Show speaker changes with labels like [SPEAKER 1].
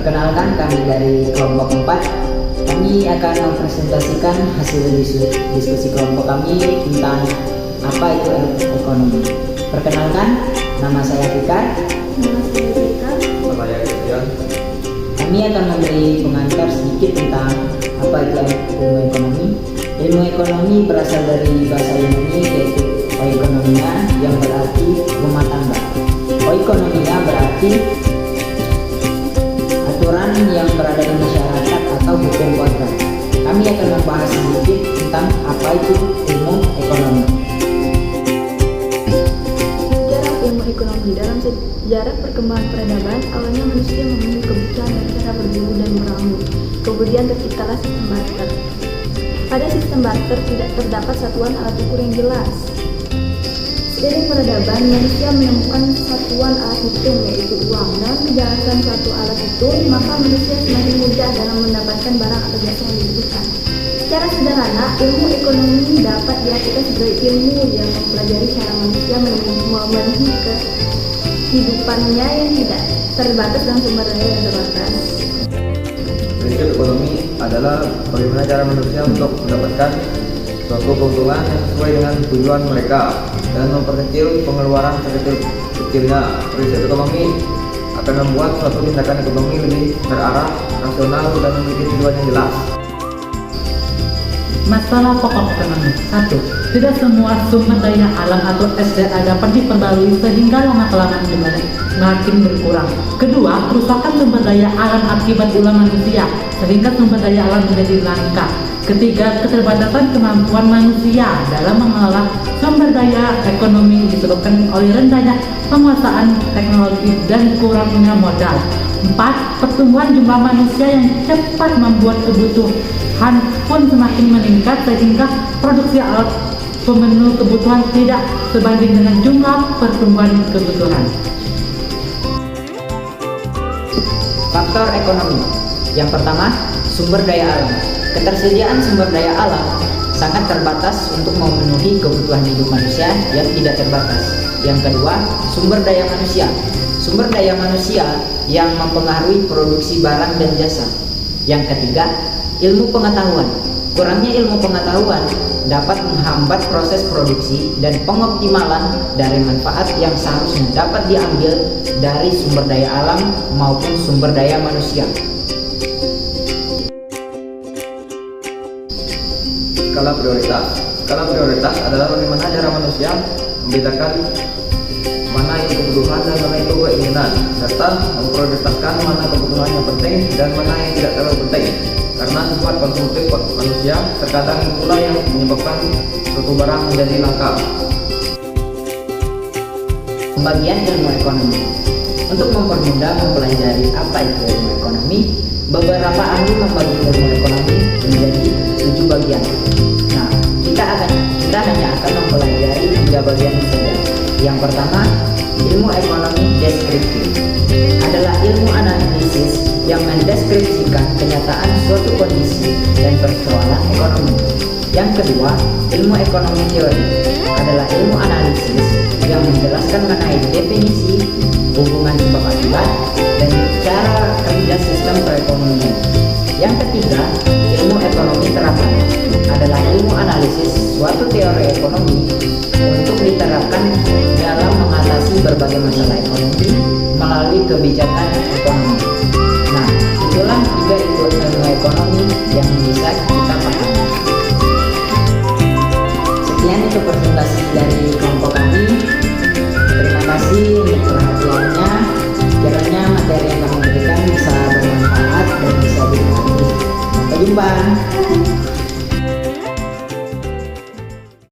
[SPEAKER 1] Perkenalkan, kami dari kelompok 4. Kami akan mempresentasikan hasil diskusi kelompok kami tentang apa itu ekonomi. Perkenalkan, nama saya Fikar.
[SPEAKER 2] Nama saya Rika.
[SPEAKER 3] Nama saya Christian.
[SPEAKER 1] Kami akan memberi pengantar sedikit tentang apa itu ilmu ekonomi. Ilmu ekonomi berasal dari bahasa Yunani yaitu oikonomia yang berarti rumah tangga. Oikonomia berarti aturan yang berada di masyarakat atau hukum kontrak. Kami akan membahas sedikit tentang apa itu ilmu ekonomi.
[SPEAKER 2] Sejarah ilmu ekonomi. Dalam sejarah perkembangan peradaban, awalnya manusia memenuhi kebutuhan dengan cara berburu dan meramu. Kemudian terciptalah sistem barter. Pada sistem barter tidak terdapat satuan alat ukur yang jelas. Seiring peradaban, manusia menemukan satuan alat hitung yaitu uang. Dalam menjalankan suatu alat hitung, maka manusia semakin mudah dalam mendapatkan barang atau jasa yang dibutuhkan. Secara sederhana, ilmu ekonomi dapat diartikan sebagai ilmu yang mempelajari cara manusia memenuhi kehidupannya yang tidak terbatas dan sumber daya yang terbatas.
[SPEAKER 3] Prinsip ekonomi adalah bagaimana cara manusia untuk mendapatkan suatu keuntungan yang sesuai dengan tujuan mereka dan memperkecil pengeluaran sekecil-kecilnya. Prinsip ekonomi akan membuat suatu tindakan ekonomi lebih terarah, rasional, dan memiliki tujuan yang jelas.
[SPEAKER 4] Masalah pokok ekonomi. 1. Tidak semua sumber daya alam atau SDA dapat diperbarui sehingga lama-kelamaan makin berkurang. Kedua, kerusakan sumber daya alam akibat ulah manusia sehingga sumber daya alam menjadi langka. Ketiga, keterbatasan kemampuan manusia dalam mengelola sumber daya ekonomi disebabkan oleh rendahnya penguasaan teknologi dan kurangnya modal. 4. Pertumbuhan jumlah manusia yang cepat membuat kebutuhan pun semakin meningkat sehingga produksi alat pemenuh kebutuhan tidak sebanding dengan jumlah pertumbuhan kebutuhan.
[SPEAKER 1] Faktor ekonomi. Yang pertama, sumber daya alam. Ketersediaan sumber daya alam sangat terbatas untuk memenuhi kebutuhan hidup manusia yang tidak terbatas. Yang kedua, sumber daya manusia. Sumber daya manusia yang mempengaruhi produksi barang dan jasa. Yang ketiga, ilmu pengetahuan. Kurangnya ilmu pengetahuan dapat menghambat proses produksi dan pengoptimalan dari manfaat yang seharusnya dapat diambil dari sumber daya alam maupun sumber daya manusia.
[SPEAKER 3] Skala prioritas. Skala prioritas adalah bagaimana cara manusia membedakan mana yang kebutuhan dan mana itu keinginan, serta memprioritaskan mana kebutuhan yang penting dan mana yang tidak terlalu penting. Karena sifat konsumtif manusia terkadang itulah yang menyebabkan suatu barang menjadi langka.
[SPEAKER 1] Pembagian ilmu ekonomi. Untuk mempermudah mempelajari apa itu ilmu ekonomi, beberapa ahli membagi ilmu ekonomi menjadi 7 bagian. Nah, kita hanya akan mempelajari 3 bagian saja. Yang pertama, ilmu ekonomi deskriptif adalah ilmu analisis yang mendeskripsikan kenyataan suatu kondisi dan persoalan ekonomi. Yang kedua, ilmu ekonomi teori adalah ilmu analisis yang menjelaskan mengenai definisi, hubungan sebab akibat, dan cara kerja sistem perekonomian. Yang ketiga, ilmu ekonomi terapan adalah ilmu analisis suatu teori ekonomi untuk diterapkan dalam mengatasi berbagai masalah ekonomi melalui kebijakan ekonomi. Nah, itulah 3 ilmu ekonomi yang bisa kita pahami. Sekian itu presentasi dari kelompok kami. Terima kasih untuk perhatiannya. Kiranya materi yang kami berikan bisa bermanfaat dan bisa dipahami. Sampai jumpa.